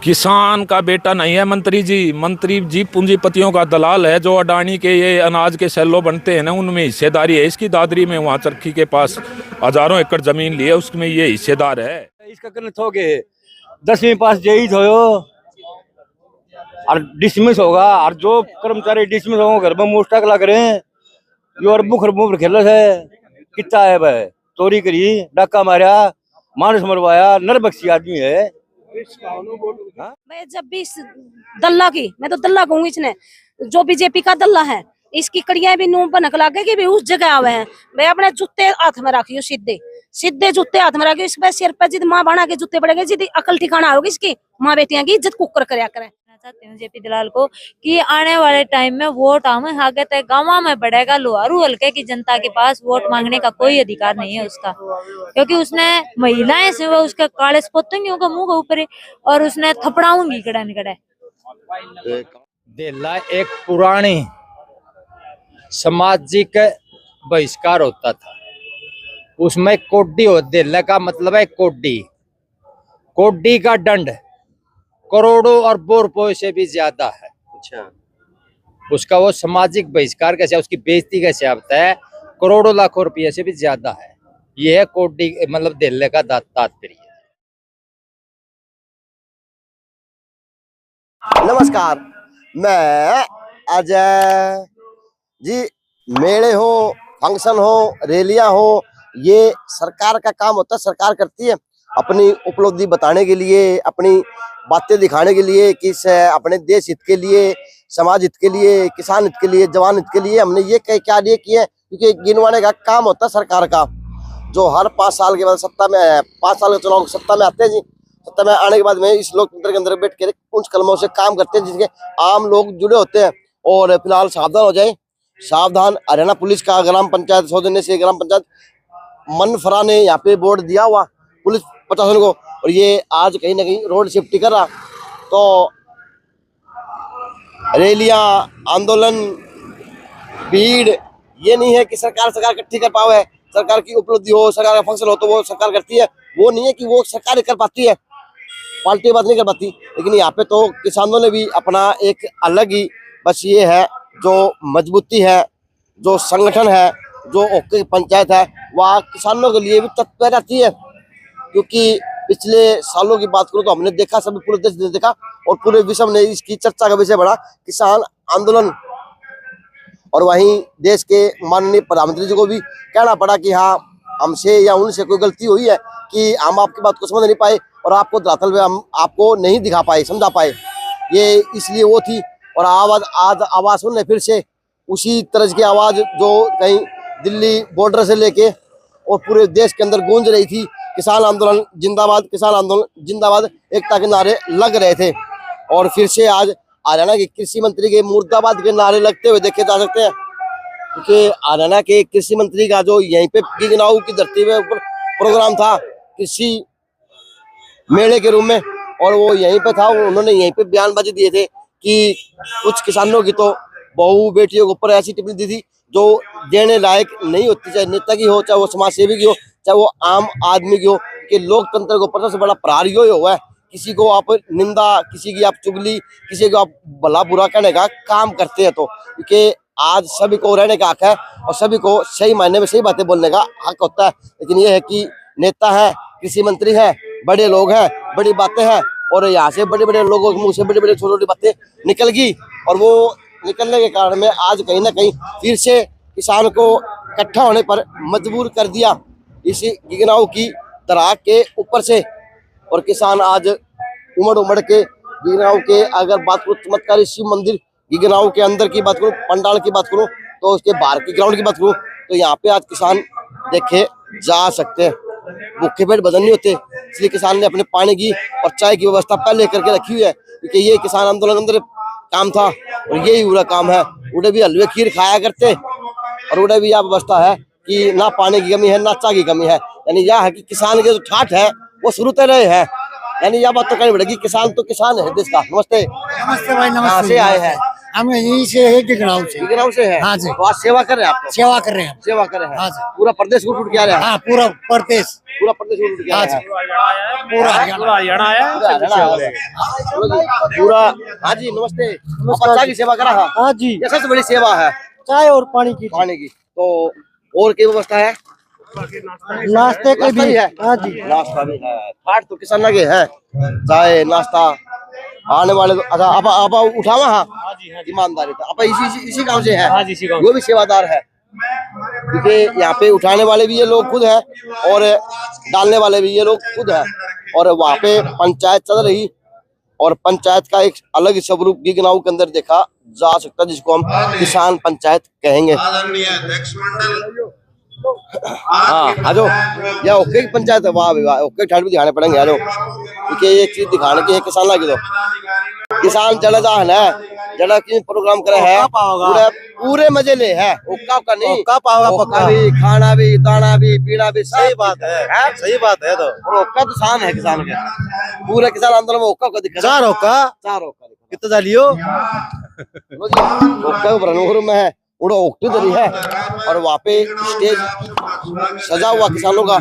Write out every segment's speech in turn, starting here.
किसान का बेटा नहीं है मंत्री जी। मंत्री जी पूंजीपतियों का दलाल है। जो अडानी के ये अनाज के सेलो बनते हैं ना, उनमें हिस्सेदारी है इसकी। दादरी में वहाँ चरखी के पास हजारों एकड़ जमीन ली है, उसमें ये हिस्सेदार है। इसका करने थोगे 10वीं पास जेई थोयो और डिसमिस होगा, और जो कर्मचारी डिसमिस होगा घर में मुश्तक लग रहे हैं। यो अरबों खरबों खेल है कितना है भाई, चोरी करी, डाका मारा, मानस मरवाया, नरबख्शी आदमी है। मैं जब भी दल्ला की, मैं तो दल्ला कहूंगी इसने, जो बीजेपी का दल्ला है, इसकी कड़ियां भी नूं बनक लागे कि भी उस जगह आवे हैं। मैं अपने जूते हाथ में रखियो, सीधे सीधे जूते हाथ में रखियो। इस पे सिर पे जिद माँ बना के जूते पड़ेंगे, जिद अकल ठिकाना होगी इसकी। माँ बेटियां की इज्जत कुकर करया करे। चाहती हूँ जेपी दलाल को कि आने वाले टाइम में वोट हम आगे तक गाँव में बढ़ेगा। लोहारू हल्के की जनता के पास वोट मांगने का कोई अधिकार नहीं है उसका, क्योंकि उसने महिलाएं से वो उसके काले स्पोतेंगे उनका मुंह के ऊपर, और उसने थपड़ाऊंगी कड़ा निकड़ा। देला एक पुरानी सामाजिक बहिष्कार होता था, उसमें कोड्डी हो। देला का मतलब है कोड्डी। कोड्डी का दंड करोड़ों और रुपयों से भी ज्यादा है। अच्छा, उसका वो सामाजिक बहिष्कार कैसे, उसकी बेइज्जती कैसे होता है, करोड़ों लाखों रुपये से भी ज्यादा है। यह है कोड्डी मतलब देले का तात्पर्य। नमस्कार, मैं अजय जी। मेले हो, फंक्शन हो, रैलियां हो, ये सरकार का काम होता है। सरकार करती है अपनी उपलब्धि बताने के लिए, अपनी बातें दिखाने के लिए कि अपने देश हित के लिए, समाज हित के लिए, किसान हित के लिए, जवान हित के लिए हमने ये क्या लिए किए, क्योंकि गिनवाने का काम होता है सरकार का। जो हर 5 साल के बाद सत्ता में आया, 5 साल के चुनाव सत्ता में आते हैं जी। सत्ता में आने के बाद में इस लोकतंत्र के अंदर बैठ कर कुछ कलमों से काम करते हैं जिसके आम लोग जुड़े होते हैं। और फिलहाल सावधान हो जाए, सावधान। हरियाणा पुलिस का ग्राम पंचायत सौजन्य से ग्राम पंचायत मनफरा ने यहाँ पे बोर्ड दिया हुआ पुलिस प्रशासन को, और ये आज कहीं ना कहीं रोड सेफ्टी कर रहा। तो रैलियां, आंदोलन, भीड़, ये नहीं है कि सरकार इकट्ठी कर पावे। सरकार की उपलब्धि हो, सरकार का फंक्शन हो तो वो सरकार करती है। वो नहीं है कि वो सरकार कर पाती है, पार्टी बात नहीं कर पाती। लेकिन यहाँ पे तो किसानों ने भी अपना एक अलग ही, बस ये है जो मजबूती है, जो संगठन है, जो ओके पंचायत है, वह किसानों के लिए भी तत्पर रहती है। क्योंकि पिछले सालों की बात करूं तो हमने देखा, सभी पूरे देश ने देखा और पूरे विश्व ने इसकी चर्चा का विषय बना, किसान आंदोलन। और वहीं देश के माननीय प्रधानमंत्री जी को भी कहना पड़ा कि हाँ, हमसे या उनसे कोई गलती हुई है कि हम आपकी बात को समझ नहीं पाए और आपको धरातल में हम आपको नहीं दिखा पाए, समझा पाए। ये इसलिए वो थी। और आज आवाज सुनने फिर से उसी तरह की आवाज जो कहीं दिल्ली बॉर्डर से लेके और पूरे देश के अंदर गूंज रही थी। किसान आंदोलन जिंदाबाद, किसान आंदोलन जिंदाबाद, एकता के नारे लग रहे थे। और फिर से आज हरियाणा के कृषि मंत्री के मुर्दाबाद के नारे लगते हुए देखे जा सकते हैं, क्योंकि हरियाणा के कृषि मंत्री का जो यहीं पे गिगनाऊ की धरती में ऊपर प्रोग्राम था कृषि मेले के रूप में, और वो यहीं पे था। उन्होंने यहीं पे बयानबाजी दिए थे कि कुछ किसानों की तो बहू बेटियों के ऊपर ऐसी टिप्पणी दी थी जो देने लायक नहीं होती, चाहे नेता की हो, चाहे वो समाज सेवी की हो, चाहे वो आम आदमी की हो। कि लोकतंत्र के ऊपर सबसे बड़ा प्रहार ही हुआ है, किसी को आप निंदा, किसी की आप चुगली, किसी को आप भला बुरा कहने का काम करते हैं। तो क्योंकि आज सभी को रहने का हक है और सभी को सही मायने में सही बातें बोलने का हक होता है। लेकिन ये है कि नेता है, कृषि मंत्री है, बड़े लोग हैं, बड़ी बातें हैं, और यहाँ से बड़े बड़े लोगों के मुंह से बड़ी बड़ी छोटी छोटी बातें निकल गई। और वो निकलने के कारण में आज कहीं ना कहीं फिर से किसान को इकट्ठा होने पर मजबूर कर दिया इस गिगनाऊ की दरार के ऊपर से। और किसान आज उमड़ के गिगनाऊ के, अगर बात करूं चमत्कारी शिव मंदिर गिगनाऊ के अंदर की बात करूं, पंडाल की बात करूं, तो उसके बाहर की ग्राउंड की बात करूं, तो यहाँ पे आज किसान देखे जा सकते हैं। भूखे पेट बदन नहीं होते, इसलिए किसान ने अपने पानी की और चाय की व्यवस्था पहले करके रखी हुई है, क्योंकि ये किसान आंदोलन अंदर काम था और यही पूरा काम है। उड़े भी हलवे खीर खाया करते, और उड़े भी यह व्यवस्था है कि ना पानी की कमी है, ना चाय की कमी है। यानी यह है कि किसान के जो ठाठ है वो शुरू से रहे हैं। यानी यह बात तो कहनी पड़ेगी, किसान तो किसान है देश का। नमस्ते। नमस्ते भाई, कहाँ से आए हैं? हम यहीं से है गिगड़ाऊ से। गिगराव से है। हाँ जी। तो आज सेवा कर रहे हैं आप? तो सेवा कर रहे हैं। सेवा कर रहे हैं। हाँ जी। पूरा प्रदेश को टूट के आ रहा है। हाँ पूरा प्रदेश। पूरा प्रदेश को टूट के आ हाँ रहा जी। है। पूरा हरियाणा पूरा। हाँ जी नमस्ते। बच्चा की सेवा करा। हाँ जी। ये सबसे बड़ी सेवा है चाय और पानी की पानी की। तो और क्या व्यवस्था है? नाश्ते के भी है। हाँ जी। नाश्ता भी है। ठाट तो किसान लगे है, चाय नाश्ता आने वाले। तो अच्छा आप उठावा। हाँ ईमानदारी था। आप इसी गांव से है? हाँ जी, इसी गांव। वो भी सेवादार है, क्योंकि यहाँ पे उठाने वाले भी ये लोग खुद है और डालने वाले भी ये लोग खुद है। और वहाँ पे पंचायत चल रही, और पंचायत का एक अलग स्वरूप गिगनाऊ के अंदर देखा जा सकता, जिसको हम किसान पंचायत कहेंगे। हाँ आ जाओ, या ओके की पंचायत है। वाह वाह, ओके ठाट भी दिखाने पड़ेंगे। आ जाओ, क्योंकि ये चीज दिखाने की है किसान लगी। तो किसान जड़दान है, जड़ा की प्रोग्राम करे है, पूरे मजे ले है। ओक्का का नहीं, ओक्का पाओगा ओक्का भी, खाना भी, दाना भी, पीना भी। सही बात है, सही बात है। तो ओक्का तो शान है किसान के। पूरे किसान आंदोलन में ओक्का को दिखा। चार ओक्का कितना डालियो। ओक्का ब्रह्मपुर में है, उड़ा ओक्टी दरी है, और वहाँ पे स्टेज सजा हुआ किसानों का।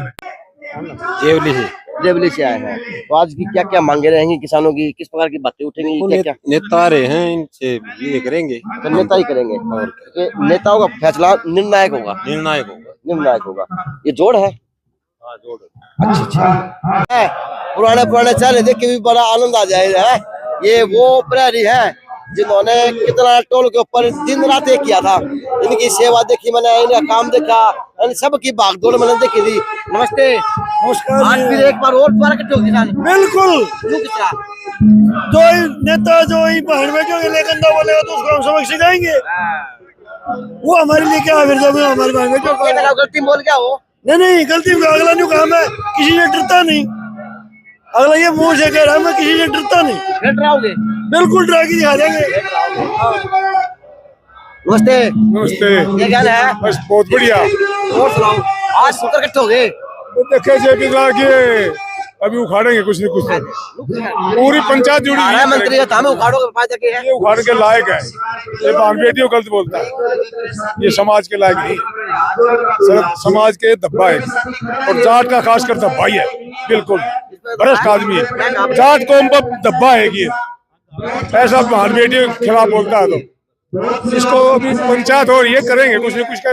जेवली से आए हैं। तो आज की क्या क्या मांगे रहेंगी किसानों की? किस प्रकार की बातें उठेंगी? क्या क्या नेता रहे हैं, इनसे ये करेंगे, तो नेता ही करेंगे। और नेताओं का फैसला निर्णायक होगा। निर्णायक होगा। निर्णायक होगा। ये जोड़ है। हाँ, जोड़। अच्छा है। पुराने चेहरे देख के भी बड़ा आनंद आ जाएगा। ये वो प्रहरी है जिन्होंने कितना टोल के ऊपर दिन रात एक किया था। इनकी सेवा देखी मैंने, इनका काम देखा, सबकी भागदौड़ मैंने देखी थी। नमस्ते। नमस्कार। आज फिर एक बार और द्वारा कट्टे हो किसान। बिल्कुल जो नेता जो ही बहन बेटियों के लिए गंदा बोलेगा तो उसको हम सबक सिखाएंगे। वो हमारे लिए क्या फिर जब हमारी बहन बेटियों को गलती बोल क्या हो? नहीं गलती अगला न्यू काम है, किसी से डरता नहीं। अगला ये मुंह से कह रहा है मैं किसी से डरता नहीं। डर रहोगे? बिल्कुल डरा के दिखा देंगे। नमस्ते। नमस्ते। ये क्या है? बस बहुत बढ़िया। और सुनाओ, आज सूत्र कट्टे हो गए। तो देखे जेपी के अभी उखाड़ेंगे कुछ नहीं कुछ तो। पूरी पंचायत जुड़ी हुई है। मंत्री का हमें उखाड़ोगे फायदा क्या है? ये उखाड़ के लायक है। ये बहन बेटियों गलत बोलता है, ये समाज के लायक नहीं। समाज के धब्बा है, और जाट का खासकर धब्बा ही है। बिल्कुल भ्रष्ट आदमी है, जाट कौम का धब्बा है ये। ऐसा बहन बेटियों के खिलाफ बोलता है तो इसको अभी पंचायत हो रही है, करेंगे कुछ न कुछ का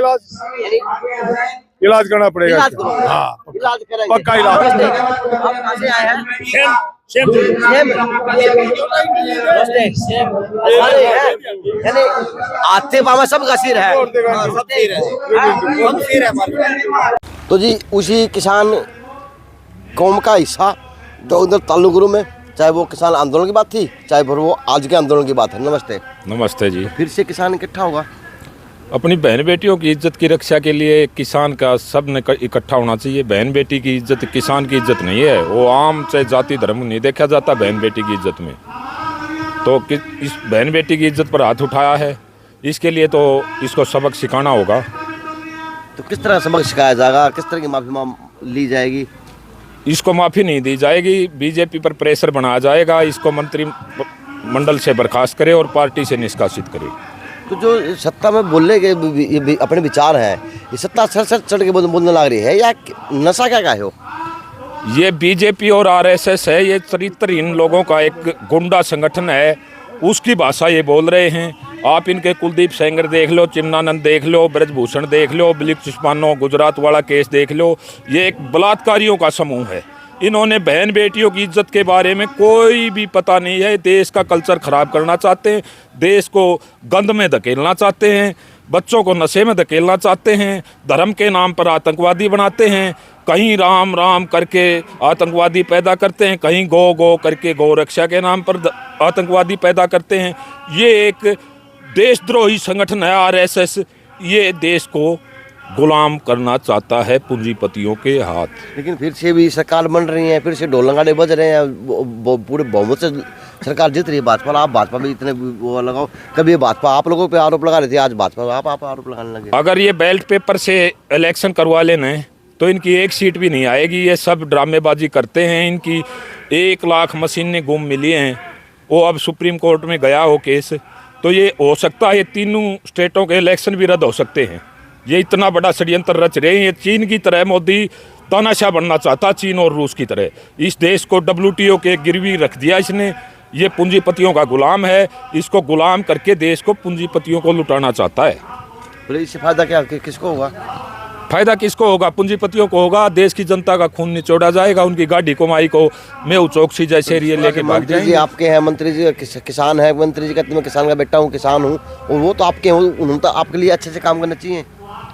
इलाज करना पड़ेगा। हाँ इलाज करेंगे। पक्का इलाज। आप कहाँ से आए हैं? सेम। अरे यानी आते पावा सब का सिर है। तो जी उसी किसान कौम का हिस्सा जो उधर तालुगुरु में, चाहे वो किसान आंदोलन की बात थी, चाहे फिर वो आज के आंदोलन की बात है। नमस्ते। नमस्ते जी। फिर से किसान इकट्ठा होगा। अपनी बहन बेटियों की इज्जत की रक्षा के लिए किसान का सब ने इकट्ठा होना चाहिए। बहन बेटी की इज्जत किसान की इज्जत नहीं है। वो आम चाहे जाति धर्म नहीं देखा जाता बहन बेटी की इज्जत में। तो इस बहन बेटी की इज्जत पर हाथ उठाया है, इसके लिए तो इसको सबक सिखाना होगा। तो किस तरह सबक सिखाया जाएगा? किस तरह की माफी ली जाएगी? इसको माफ़ी नहीं दी जाएगी। बीजेपी पर प्रेशर बनाया जाएगा, इसको मंत्रिमंडल से बर्खास्त करे और पार्टी से निष्कासित करे। तो जो सत्ता में बोलने के अपने विचार हैं, ये सत्ता सर चढ़ के बोलने लग रही है, या नशा क्या हो? ये बीजेपी और आरएसएस है, ये चरित्रहीन लोगों का एक गुंडा संगठन है, उसकी भाषा ये बोल रहे हैं। आप इनके कुलदीप सेंगर देख लो, चिन्नानंद देख लो, ब्रजभूषण देख लो, बिलिक चिस्पानो गुजरात वाला केस देख लो। ये एक बलात्कारियों का समूह है। इन्होंने बहन बेटियों की इज्जत के बारे में कोई भी पता नहीं है। देश का कल्चर खराब करना चाहते हैं, देश को गंद में धकेलना चाहते हैं, बच्चों को नशे में धकेलना चाहते हैं, धर्म के नाम पर आतंकवादी बनाते हैं। कहीं राम राम करके आतंकवादी पैदा करते हैं, कहीं गौ गौ करके गौ रक्षा के नाम पर आतंकवादी पैदा करते हैं। ये एक देशद्रोही संगठन है आरएसएस। ये देश को गुलाम करना चाहता है पूंजीपतियों के हाथ। लेकिन फिर से भी सरकार बन रही है, फिर से ढोल नगाड़े बज रहे हैं, पूरे बहुमत से सरकार जीत रही है भाजपा। आप भाजपा भी इतने वो लगाओ, कभी भाजपा आप लोगों पे आरोप लगा रहे थे, आज भाजपा आप आरोप लगाने लगे। अगर ये बैलेट पेपर से इलेक्शन करवा लेना तो इनकी एक सीट भी नहीं आएगी। ये सब ड्रामेबाजी करते हैं। इनकी 1 लाख मशीनें गुम मिली हैं। वो अब सुप्रीम कोर्ट में गया हो केस, तो ये हो सकता है ये तीनों स्टेटों के इलेक्शन भी रद्द हो सकते हैं। ये इतना बड़ा षड्यंत्र रच रहे हैं। ये चीन की तरह मोदी तानाशाह बनना चाहता, चीन और रूस की तरह। इस देश को WTO के गिरवी रख दिया इसने। ये पूंजीपतियों का गुलाम है। इसको गुलाम करके देश को पूंजीपतियों को लुटाना चाहता है। तो इससे फायदा क्या किसको होगा? फायदा किसको होगा? पूंजीपतियों को होगा। देश की जनता का खून निचोड़ा जाएगा। उनकी गाड़ी कमाई को मेहू चौकसी जैसे ये लेके भाग मंत्री जी जाएंगे। आपके हैं, मंत्री जी किसान है, मंत्री जी कहते हैं मैं किसान का बेटा हूँ, किसान हूँ, और वो तो आपके हैं, उन्होंने तो आपके लिए अच्छे से काम करना चाहिए।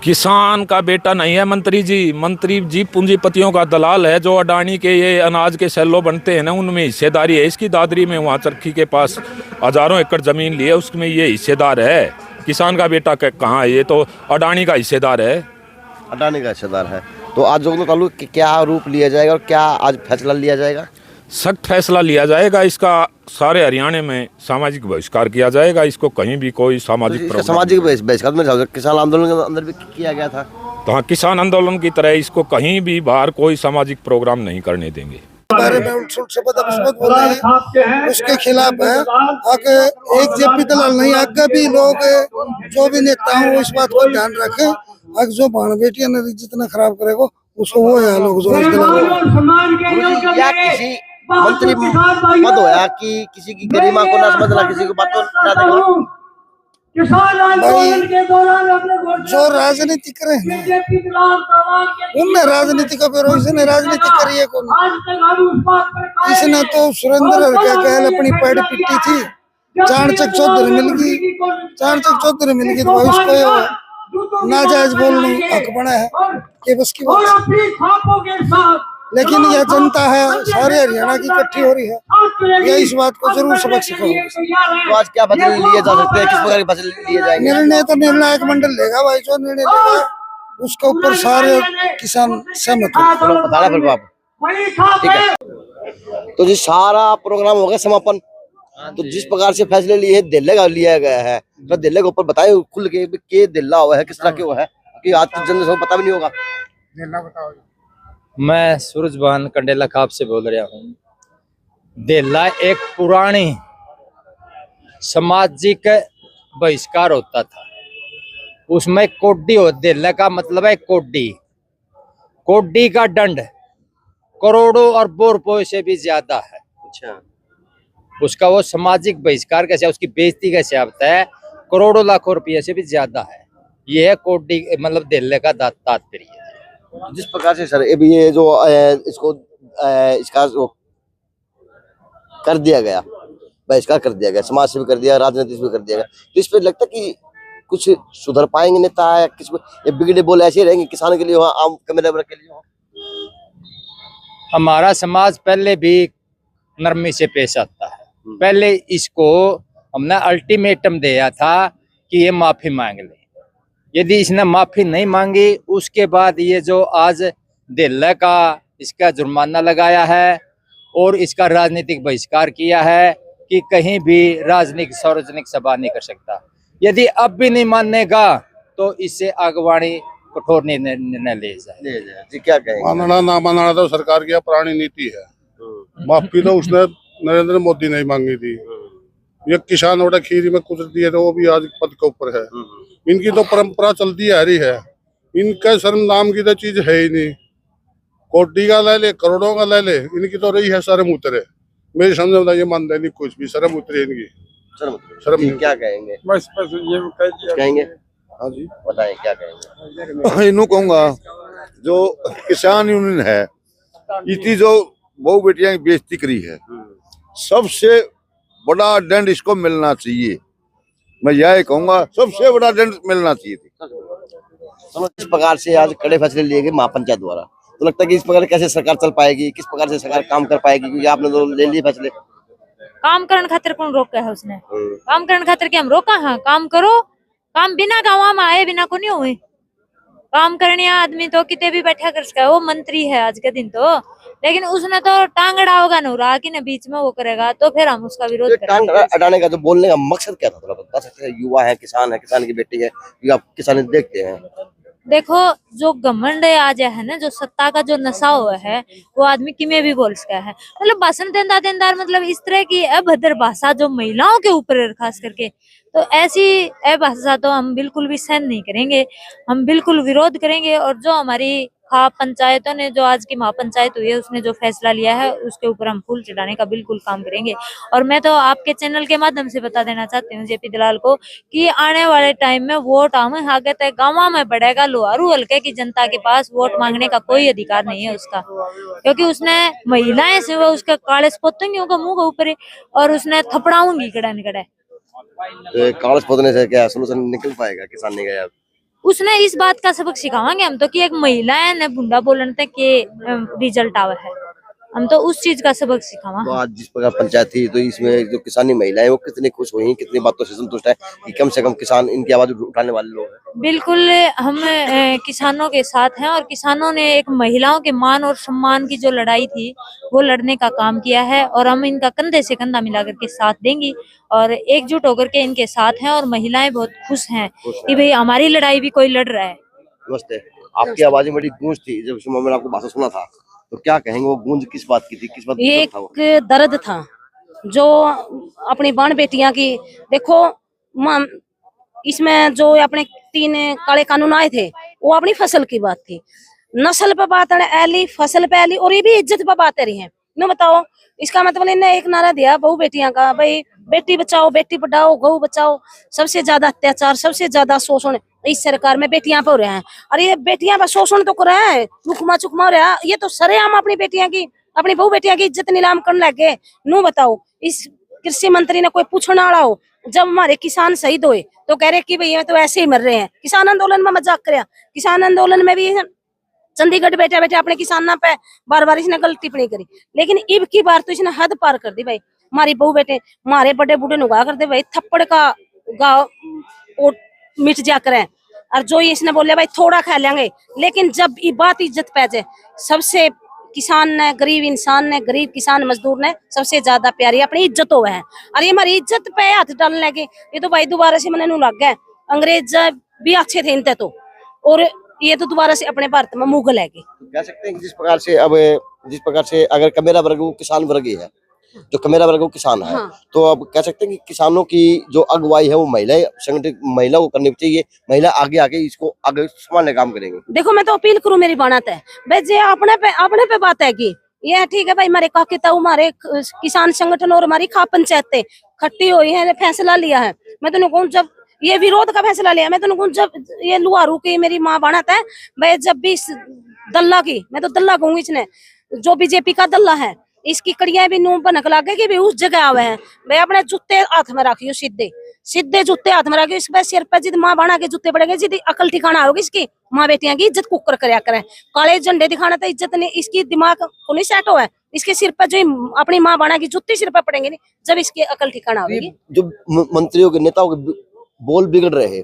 किसान का बेटा नहीं है मंत्री जी। मंत्री जी पूंजीपतियों का दलाल है। जो अडानी के ये अनाज के सेलो बनते हैं ना, उनमें हिस्सेदारी है इसकी। दादरी में वहाँ चरखी के पास हजारों एकड़ जमीन ली है, उसमें ये हिस्सेदार है। किसान का बेटा कहाँ है? ये तो अडानी का हिस्सेदार है। अडानी का हिस्सेदार है। तो आज जोगनों तालुक क्या रूप लिया जाएगा और क्या आज फैसला लिया जाएगा? सख्त फैसला लिया जाएगा। इसका सारे हरियाणा में सामाजिक बहिष्कार किया जाएगा। इसको कहीं भी कोई सामाजिक इसका प्रोग्राम- सामाजिक बहिष्कार में किसान आंदोलन के अंदर भी किया गया था। तो हाँ, किसान आंदोलन की तरह इसको कहीं भी बाहर कोई सामाजिक प्रोग्राम नहीं करने देंगे। बारे में उल्ट शब्द अपशब्द बोल रहे हैं, उसके खिलाफ है। आगे एक जेपी दलाल नहीं, आगे भी लोग जो भी नेता हो इस बात को ध्यान रखें। आगे जो बहन बेटियां ने जितना खराब करेगा उसको वो है लोग जो या किसी मंत्री पद होया कि किसी की गरिमा को ना समझना, किसी को बातों ना देखना। भाई जो राजनीति करे हैं उनने राजनीति का विरोध, इसने राजनीति करी है कौन? इसने तो सुरेंद्र क्या कहल अपनी पैड़ पिट्टी थी, चाणचक चौधरी मिल गई, चाणचक चौधरी मिल गई तो भाई उसको नाजायज बोलने हक बना है, ये बस की बात। लेकिन यह जनता है सारे हरियाणा की इकट्ठी हो रही है, यह इस बात को जरूर सबक सिखाओगे। तो आज क्या फैसले लिए जा सकते हैं, किस प्रकार के फैसले लिए जाएंगे? निर्णय तो निर्णायक मंडल लेगा भाई, जो निर्णय लेगा उसके ऊपर सारे किसान सहमत हो। चलो बताना फिर आप, ठीक है। तो जी सारा प्रोग्राम हो गया समापन। तो जिस प्रकार से फैसले लिए दिल्ली का लिया गया है, तो दिल्ली के ऊपर बताए खुल के दिल्ला हुआ है, किस तरह के हुआ है, कि आज तो जनता को पता भी नहीं होगा। मैं सूरजभान कंडेला खाप से बोल रहा हूँ। दिल्ला एक पुरानी सामाजिक बहिष्कार होता था, उसमें कोड्डी हो, दिल्ला का मतलब है कोड्डी। कोड्डी का दंड करोड़ों और रुपए से भी ज्यादा है। अच्छा, उसका वो सामाजिक बहिष्कार कैसे, उसकी बेइज्जती कैसे होता है, करोड़ों लाखों रुपये से भी ज्यादा है। ये है कोड्डी मतलब दिल्ली का तात्पर्य है। जिस प्रकार से सर ये जो इसको इसका वो कर दिया गया, बहिष्कार कर दिया गया, समाज से भी कर दिया, राजनीति से भी कर दिया गया, तो इस पर लगता है कि कुछ सुधर पाएंगे नेता, या किस ये बिगड़े बोले ऐसे रहेंगे किसानों के लिए हो, आम कमेरे के लिए हो? हमारा समाज पहले भी नरमी से पेश आता है। पहले इसको हमने अल्टीमेटम दिया था कि ये माफी मांग ले। यदि इसने माफी नहीं मांगी, उसके बाद ये जो आज दिल्ली का इसका जुर्माना लगाया है और इसका राजनीतिक बहिष्कार किया है कि कहीं भी राजनीतिक सार्वजनिक सभा नहीं कर सकता। यदि अब भी नहीं मानेगा तो इससे आगवानी कठोर निर्णय ले जाए। जी क्या कहेंगे? मानना ना मानना तो सरकार की पुरानी नीति है। माफी तो उसने नरेंद्र मोदी नहीं मांगी थी। ये किसान वोटा खीरी में कुछ दिए तो वो भी आज पद के ऊपर है। इनकी तो परंपरा चलती आ रही है। इनका शर्म नाम की तो चीज है ही नहीं। कोटी का ले ले, करोड़ों का ले ले, इनकी तो रही है शर्म उतरे। मेरी समझ में ये मानते नहीं कुछ भी, शर्म उतरे इनकी। शर्म जी, क्या कहेंगे? बस ये कहेंगे? हाँ जी, बताएं क्या कहेंगे? इनू कहूंगा जो किसान यूनियन है, इतनी जो बहु बेटियां की बेइज्जती करी है, सबसे बड़ा दंड इसको मिलना चाहिए। मैं यह कहूंगा सबसे बड़ा दंड मिलना चाहिए थी। इस प्रकार से आज कड़े फैसले लिए गए महापंचायत द्वारा, तो लगता है कि इस प्रकार कैसे सरकार चल पाएगी, किस प्रकार से सरकार काम कर पाएगी, क्योंकि आपने तो ले लिए फैसले। काम करने खातिर कौन रोका है उसने? काम करने खातिर क्या हम रोका है? काम करो, काम बिना गाँव में आए बिना को नहीं हुए। काम करने आदमी तो कितने भी बैठा कर सका, वो मंत्री है आज के दिन तो, लेकिन उसने तो टांगड़ा होगा नौरा कि न बीच में वो करेगा, तो फिर हम उसका विरोध तो टांग अड़ाने का जो बोलने का मकसद क्या था, थोड़ा बता सकते हैं? युवा है, किसान की बेटी है, आप किसान देखते हैं। देखो, जो घमंड आज है ना, जो सत्ता का जो नशा हुआ है, वो आदमी किमें भी बोल सकता है। मतलब भाषण देनदार मतलब इस तरह की अभद्र भाषा जो महिलाओं के ऊपर है खास करके, तो ऐसी भाषा तो हम बिल्कुल भी सहन नहीं करेंगे। हम बिल्कुल विरोध करेंगे। और जो हमारी खाप पंचायतों ने, जो आज की महापंचायत हुई है, उसने जो फैसला लिया है उसके ऊपर हम फूल चढ़ाने का बिल्कुल काम करेंगे। और मैं तो आपके चैनल के माध्यम से बता देना चाहती हूँ जेपी दलाल को कि आने वाले टाइम में वोट हम आगे तक गाँव में बढ़ेगा। लोहारू हल्के की जनता के पास वोट मांगने का कोई अधिकार नहीं है उसका, क्योंकि उसने महिलाएं से वो उसके काले पोतेंगे मुंह के ऊपर और उसने थपड़ाऊंगी कड़ा निकड़ा। कागज पोतने से क्या सोल्यूशन निकल पाएगा किसान ने गया? उसने इस बात का सबक सिखावांगे हम तो कि एक महिला है ने बुंडा बोलने तक के रिजल्ट आवा है। हम तो उस चीज का सबक सिखावा। तो आज जिस प्रकार पंचायत थी, तो इसमें जो किसानी महिलाएं वो कितनी खुश हुई, कितनी बातों से संतुष्ट है कि कम से कम किसान इनकी आवाज उठाने वाले लोग हैं? बिल्कुल, हम किसानों के साथ हैं और किसानों ने एक महिलाओं के मान और सम्मान की जो लड़ाई थी वो लड़ने का काम किया है। और हम इनका कंधे से कंधा मिला करके साथ देंगे और एकजुट होकर के इनके साथ हैं। और महिलाएं बहुत खुश हैं कि भाई हमारी लड़ाई भी कोई लड़ रहा है। नमस्ते। आपकी आवाज में बड़ी गूंज थी जब मैंने आपको भाषण सुना था, तो क्या कहेंगे वो गूंज किस बात की थी, किस बात ये था वो? एक दर्द था जो अपनी बहन बेटियां की। देखो इसमें जो अपने 3 काले कानून आए थे वो अपनी फसल की बात थी, नस्ल पे बात है, ऐली फसल पे ऐली, और ये भी इज्जत पे बात रही है। नो बताओ, इसका मतलब इन्हें एक नारा दिया बहु बेटियां का, भाई बेटी बचाओ बेटी पढ़ाओ गौ बचाओ। सबसे ज्यादा अत्याचार, सबसे ज्यादा शोषण इस सरकार में बेटियां पे हो रहे हैं। और ये बेटियां पर शोषण तो कर रहे हैं, लुकमा चुकमा हो रहा है। ये तो सरेआम अपनी बेटियां की, अपनी बहु बेटियां की इज्जत नीलाम करने लगे। नो बताओ, इस कृषि मंत्री ने कोई पूछने वाला हो? जब हमारे किसान शहीद हुए तो कह रहे कि भैया तो ऐसे ही मर रहे हैं। किसान आंदोलन में मजाक कर, किसान आंदोलन में भी चंडीगढ़ बैठे बैठे अपने किसानों पे बार बार इसने गलत टिप्पणी करी। लेकिन इब की बार तो इसने हद पार कर दी। भाई हमारी बहू बेटे हमारे बड़े बूढ़े नुगा करते, भाई थप्पड़ का गाँव मिट जा करे। और जो इसने बोले भाई थोड़ा खा लेंगे, लेकिन जब ये बात इज्जत पे जाए, सबसे किसान ने, गरीब इंसान ने, गरीब किसान मजदूर ने सबसे ज्यादा प्यारी अपनी इज्जत हो है। और ये हमारी इज्जत पे हाथ डालने लगे, ये तो भाई दोबारा से मैंने लग गए। अंग्रेज भी अच्छे थे इनते तो, और ये तो दोबारा से अपने भारत में मुगल है। तो कह सकते हैं कि जिस प्रकार से अगर कमेरा वर्ग वो किसान वर्ग ही है, जो कमेरा वर्ग वो किसान है, हाँ। तो अब कह सकते हैं कि किसानों की जो अगुवाई है वो महिलाएं, संगठित महिला को करनी चाहिए। महिला आगे आके इसको आगे संभालने काम करेंगे। देखो मैं तो अपील करूं, मेरी बात है भाई, जे अपने पे बात है कि ये ठीक है भाई, हमारे काके ताऊ, हमारे किसान संगठन और हमारी खाप पंचायतें खट्टी हुई है, फैसला लिया है। मैं तो कहूं जब ये विरोध का फैसला लिया, मैं तो कहूं जब ये लुहारू की मेरी माँ बनत है भाई, जब भी दल्ला की, मैं तो दल्ला कहूंगी इसने, जो बीजेपी का दल्ला है, इसकी कड़ियां भी नूं बनक लागे कि भी उस जगह आवे हैं। भाई अपने जूते हाथ में रखियो, सीधे सीधे जूते हाथ में रखियो। इस पे सिर पे जिद माँ बना के जूते पड़ेंगे, जिद अकल ठिकाना होगी इसकी। माँ बेटियां की इज्जत कुकर करया करें, काले झंडे दिखाना तो इज्जत नहीं, इसकी दिमाग को नहीं सेट हो है। इसके सिर पे जो अपनी माँ बना की जूते सिर पे पड़ेंगे नहीं, जब इसकी अकल ठिकाना होगी। जो मंत्रियों के, नेताओं के बोल बिगड़ रहे हैं,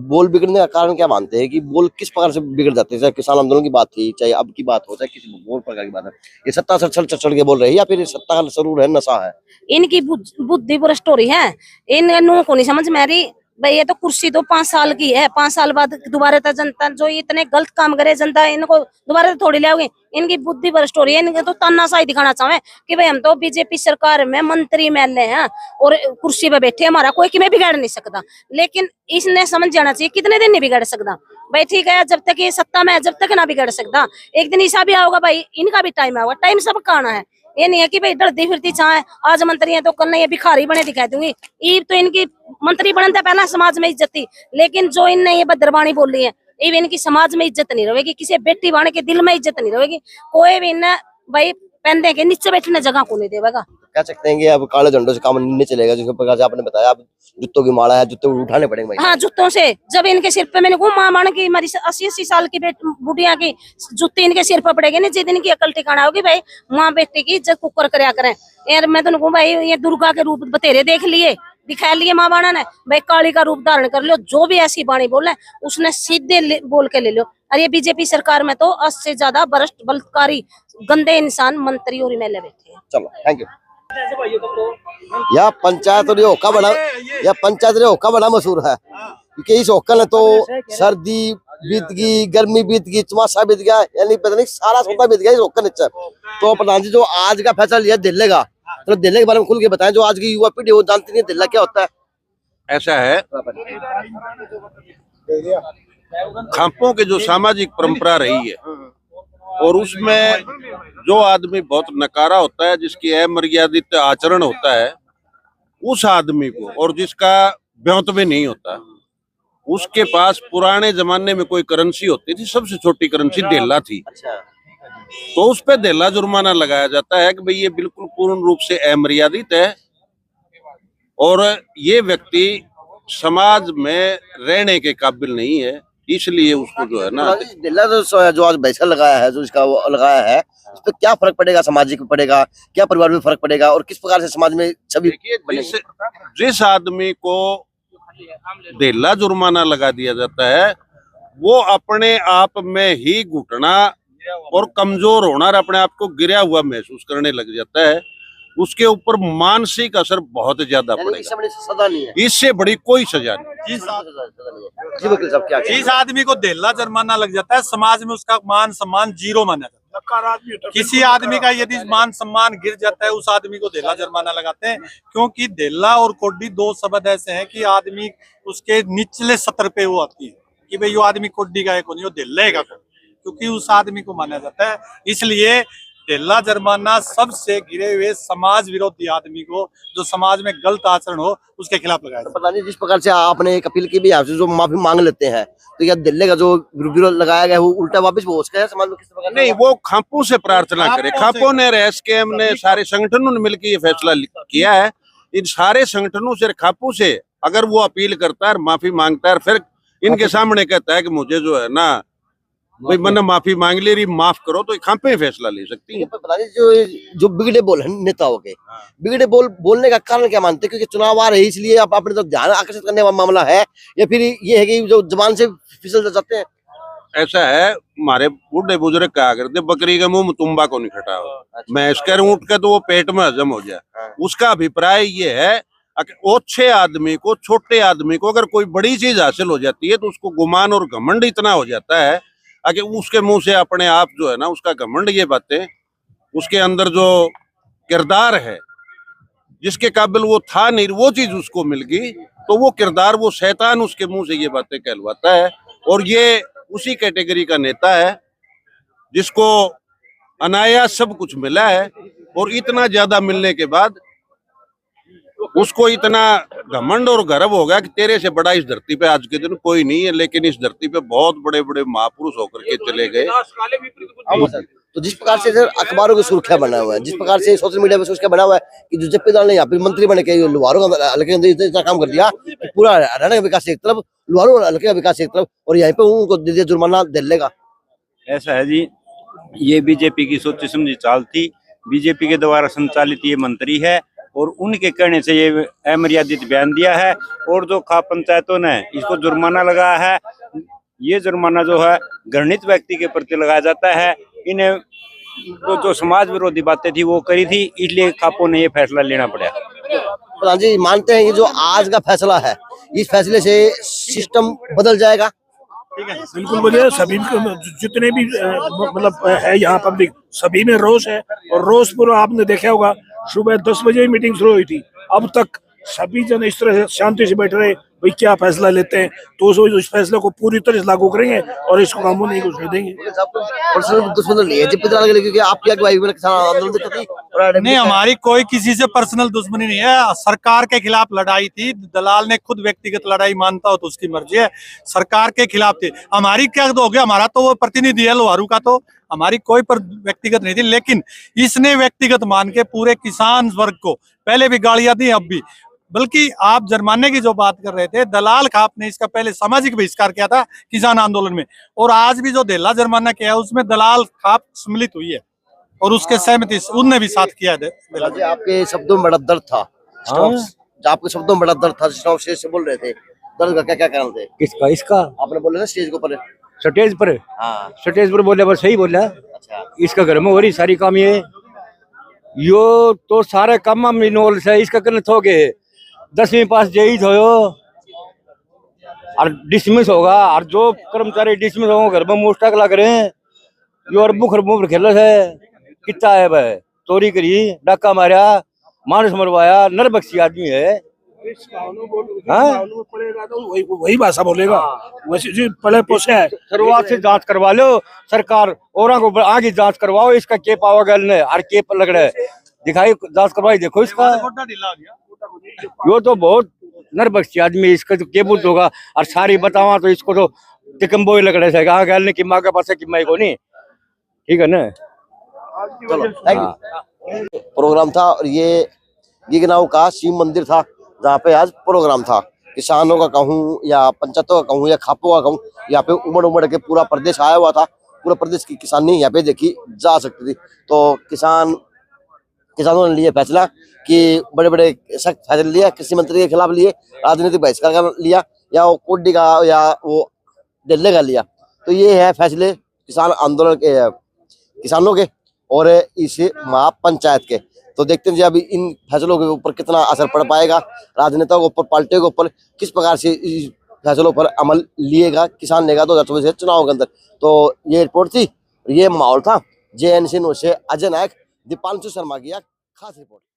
बोल बिगड़ने का कारण क्या मानते हैं कि बोल किस प्रकार से बिगड़ जाते हैं? चाहे किसान आंदोलन की बात थी, चाहे अब की बात हो, चाहे किसी और प्रकार की बात है, ये सत्ता से चढ़ के बोल रहे हैं या फिर सत्ता का सरूर है, नशा है? इनकी बुद्धि भ्रष्ट हो रही है, इन को नहीं समझ में आ रही। भाई ये तो कुर्सी तो 5 साल की है, 5 साल बाद दोबारा तो जनता जो इतने गलत काम करे, जनता इनको दोबारा तो थोड़ी लाओगे। इनकी बुद्धि भ्रष्ट हो रही है, इनके तो तानाशाही दिखाना चाहे कि भाई हम तो बीजेपी सरकार में मंत्री एमएलए हैं और कुर्सी पे बैठे, हमारा कोई किमें बिगाड़ नहीं सकता। लेकिन इसने समझ जाना चाहिए कितने दिन नहीं बिगाड़ सकता। भाई ठीक है, जब तक ये सत्ता में है, जब तक ना बिगाड़ सकता, एक दिन ऐसा भी आओगा भाई, इनका भी टाइम आएगा। टाइम सबका आना है, ये नहीं है कि भाई डरती फिरती चाहे आज मंत्री है तो कल ये भिखारी बने दिखा दूंगी। ये तो इनकी मंत्री बनने पहला समाज में इज्जत थी, लेकिन जो इनने ये बदरबानी बोली है, ये इनकी समाज में इज्जत नहीं रहेगी, किसी बेटी बने के दिल में इज्जत नहीं रहेगी। कोई भी इन्हें भाई पेंदे के नीचे बैठने जगह को नहीं देगा। कह सकते हैं कि अब काले झंडों से काम नहीं चलेगा, जिस प्रकार से आपने बताया, अब जूतों की माला है, जूते उठाने पड़ेंगे। हाँ, जूतों से जब इनके सिर पे, मैंने माँ मान की हमारी 80-80 साल की बुढ़िया की जूते इनके सिर पर पड़ेगी, जिस दिन की अकल ठिकाना होगी भाई, माँ बेटी की इज्जत कुकर करया करें। यार मैं तो भाई ये दुर्गा के रूप बतेरे देख लिए, दिखा लिए माँ बाणा ने, भाई काली का रूप धारण कर लो। जो भी ऐसी बाणी बोले उसने सीधे बोल के ले लो। और ये बीजेपी सरकार में तो 80 से ज्यादा भ्रष्ट बलात्कारी गंदे इंसान मंत्री और एमएलए बैठे हैं। चलो थैंक यू। यह पंचायत का बड़ा मशहूर है, क्योंकि इस होक्का ने तो सर्दी बीत गई, गर्मी बीत गई, चौमासा बीत गया, यानी पता नहीं सारा सौदा बीत गया इस रोक नीचे। तो प्रधान जी जो आज का फैसला लिया दिल्ली का, तो दिल्ली के बारे में खुल के बताएं, जो आज की युवा पीढ़ी वो जानती नहीं दिल्ली क्या होता है। ऐसा है, खापों की जो सामाजिक परंपरा रही है और उसमें जो आदमी बहुत नकारा होता है, जिसकी अमर्यादित आचरण होता है, उस आदमी को, और जिसका ब्योंत भी नहीं होता, उसके पास पुराने जमाने में कोई करेंसी होती थी, सबसे छोटी करेंसी डेला थी। तो उस पे डेला जुर्माना लगाया जाता है कि भाई ये बिल्कुल पूर्ण रूप से अमर्यादित है और ये व्यक्ति समाज में रहने के काबिल नहीं है, इसलिए उसको जो है ना डेला जो आज पैसा लगाया है, जो इसका वो लगाया है, इस पर क्या फर्क पड़ेगा, सामाजिक में पड़ेगा, क्या परिवार में फर्क पड़ेगा और किस प्रकार से समाज में छवि बनेगी? जिस आदमी को डेला जुर्माना लगा दिया जाता है वो अपने आप में ही घुटना और कमजोर होना और अपने आप को गिरा हुआ महसूस करने लग जाता है, उसके ऊपर मानसिक असर बहुत ज्यादा पड़ेगा। इससे बड़ी सजा नहीं है, इससे बड़ी कोई सजा नहीं। जिस आदमी को डेला जुर्माना लग जाता है, समाज में उसका मान सम्मान जीरो माना जाता है। किसी आदमी का यदि मान सम्मान गिर जाता है, उस आदमी को डेला जुर्माना लगाते हैं, क्योंकि डेला और कोड्डी दो शब्द ऐसे हैं कि आदमी उसके निचले स्तर पे वो आती है कि भाई वो आदमी कोड्डी का है को नहीं, वो डेले का, क्योंकि उस आदमी को माना जाता है। इसलिए डेला जुर्माना सबसे गिरे हुए समाज विरोधी आदमी को, जो समाज में गलत आचरण हो, उसके खिलाफ लगाया। पता नहीं जिस प्रकार से आपने एक अपील की भी आपसे, जो माफी मांग लेते हैं, तो क्या दिल्ली का जो विरोध लगाया गया वो उल्टा वापस वो उसका है समाज में किस प्रकार? नहीं, वो खापों से प्रार्थना करे। खापों ने, एसकेएम ने, सारे संगठनों ने मिलकर ये फैसला किया है। इन सारे संगठनों से, खापों से अगर वो अपील करता है, माफी मांगता है, फिर इनके सामने कहता है कि मुझे जो है ना भाई मैंने माफी मांग ली, रही माफ करो, तो खापे फैसला ले सकती है। पता नहीं जो बिगड़े बोल है नेताओं के, बिगड़े बोलने का कारण क्या मानते हैं? क्योंकि चुनाव आ रहे हैं इसलिए आप अपने तो ध्यान आकर्षित करने वाला मामला है, या फिर ये है कि जो जबान से फिसल जाते हैं? ऐसा है, हमारे बूढ़े बुजुर्ग कहा करते, बकरी के मुंह में तुम्बा को नहीं खटा हो, मैं इसके ऊँट के तो वो पेट में हजम हो जाए। उसका अभिप्राय ये है अच्छे आदमी को, छोटे आदमी को अगर कोई बड़ी चीज हासिल हो जाती है तो उसको गुमान और घमंड इतना हो जाता है कि उसके मुंह से अपने आप जो है ना उसका घमंड, ये बातें, उसके अंदर जो किरदार है जिसके काबिल वो था नहीं, वो चीज उसको मिल गई, तो वो किरदार, वो शैतान उसके मुंह से ये बातें कहलवाता है। और ये उसी कैटेगरी का नेता है जिसको अनायास सब कुछ मिला है, और इतना ज्यादा मिलने के बाद उसको इतना घमंड और गर्व होगा कि तेरे से बड़ा इस धरती पे आज के दिन कोई नहीं है। लेकिन इस धरती पे बहुत बड़े बड़े महापुरुष होकर के चले गए। तो जिस प्रकार से अखबारों की सुर्खियां बना हुआ है, जिस प्रकार से सोशल मीडिया पे सुर्खियां बना हुआ है कि जो जप्पी दल ने यहाँ पे मंत्री बने के लुहारों का हल्के के अंदर इतना काम कर दिया कि पूरा हरियाणा का विकास एक तरफ, लुहारों हल्के का विकास एक तरफ, और यहाँ पे उनको दे दिया जुर्माना दिल्ली का। ऐसा है जी, ये बीजेपी की सोची समझी चाल थी, बीजेपी के द्वारा संचालित ये मंत्री है और उनके कहने से ये अमर्यादित बयान दिया है। और जो खाप पंचायतों ने इसको जुर्माना लगाया है, ये जुर्माना जो है घृणित व्यक्ति के प्रति लगाया जाता है। इन्हें जो समाज विरोधी बातें थी वो करी थी, इसलिए खापों ने ये फैसला लेना पड़ा। प्रधान जी मानते हैं कि जो आज का फैसला है, इस फैसले से सिस्टम बदल जाएगा? बिल्कुल बदले, सभी जितने भी मतलब है यहाँ पब्लिक, सभी में रोष है। और रोष पूरा आपने देखा होगा, सुबह 10 बजे मीटिंग शुरू हुई थी, अब तक सभी जन इस तरह से शांति से बैठ रहे, भाई क्या फैसला लेते हैं, तो उस फैसले को पूरी तरह से लागू करेंगे और इसको कामों नहीं घुसने देंगे। नहीं, हमारी कोई किसी से पर्सनल दुश्मनी नहीं है। सरकार के खिलाफ लड़ाई थी, दलाल ने खुद व्यक्तिगत लड़ाई मानता हो तो उसकी मर्जी है, सरकार के खिलाफ थी। हमारी क्या हो गया, हमारा तो वो प्रतिनिधि है लोहारू का, तो हमारी कोई पर व्यक्तिगत नहीं थी। लेकिन इसने व्यक्तिगत मान के पूरे किसान वर्ग को पहले भी गालियां दी, अब भी। बल्कि आप जुर्माने की जो बात कर रहे थे, दलाल खाप ने इसका पहले सामाजिक बहिष्कार किया था किसान आंदोलन में, और आज भी जो डेला जुर्माना किया है उसमें दलाल खाप सम्मिलित हुई है और उसके सहमति उनने भी साथ किया है। आपके शब्दों में बड़ा दर्द था, आपके शब्दों में बड़ा दर्द था, स्टेज से बोल रहे थे, दर्द का क्या क्या कारण थे? किसका? इसका आपने बोले ना स्टेज के ऊपर। स्टेज पर? हाँ, स्टेज पर बोले, बस सही बोला। अच्छा, इसका घर में हो रही सारी काम, ये यो तो सारे काम में इन्वॉल्व है। इसका करने थोगे 10वीं पास जेई थो, और डिसमिस होगा, और जो कर्मचारी डिसमिस होंगे घर में मुश्तक लग रहे हैं, ये अरबों खरबों खेल है। कितना है भाई, चोरी करी, डाका मारा, मानस मरवाया, नरबख्शी आदमी है। वही भाषा बोलेगा, वैसे जो पले पोसे है। शुरुआत से जांच करवा लो सरकार, और को आगे जांच करवाओ, इसका के पावा गल ने हर के लग रहा है, दिखाई जांच करवाई, देखो इसका। यो तो बहुत नरबख्शी आदमी, इसका तो के बुद्ध होगा, और सारी बतावा तो इसको तो टिकम्बो ही लग रहा है, कहा गल ने कि माँ के पास कि मैं को नहीं, ठीक है ना। चलो प्रोग्राम था, और ये गिगनाऊ का शिव मंदिर था जहाँ पे आज प्रोग्राम था। किसानों का कहूँ या पंचायतों का कहूँ या खापों का कहूँ, यहाँ पे उमड़ उमड़ के पूरा प्रदेश आया हुआ था। पूरा प्रदेश की किसानी यहाँ पे देखी जा सकती थी। तो किसानों ने लिए फैसला कि बड़े बड़े सख्त फैसले लिया, कृषि मंत्री के खिलाफ लिए, राजनीतिक बहिष्कार का लिया, या वो कोड्डी का या वो दिल्ली का लिया। तो ये है फैसले किसान आंदोलन के, किसानों के और इस महापंचायत के। तो देखते हैं जी अभी इन फैसलों के ऊपर कितना असर पड़ पाएगा, राजनेताओं के ऊपर, पार्टियों के ऊपर, किस प्रकार से इस फैसलों पर अमल लिएगा किसान लेगा 2024 चुनाव के अंदर। तो ये रिपोर्ट थी, ये माहौल था। JNC न्यूज़ से अजय नायक, दीपांशु शर्मा की खास रिपोर्ट।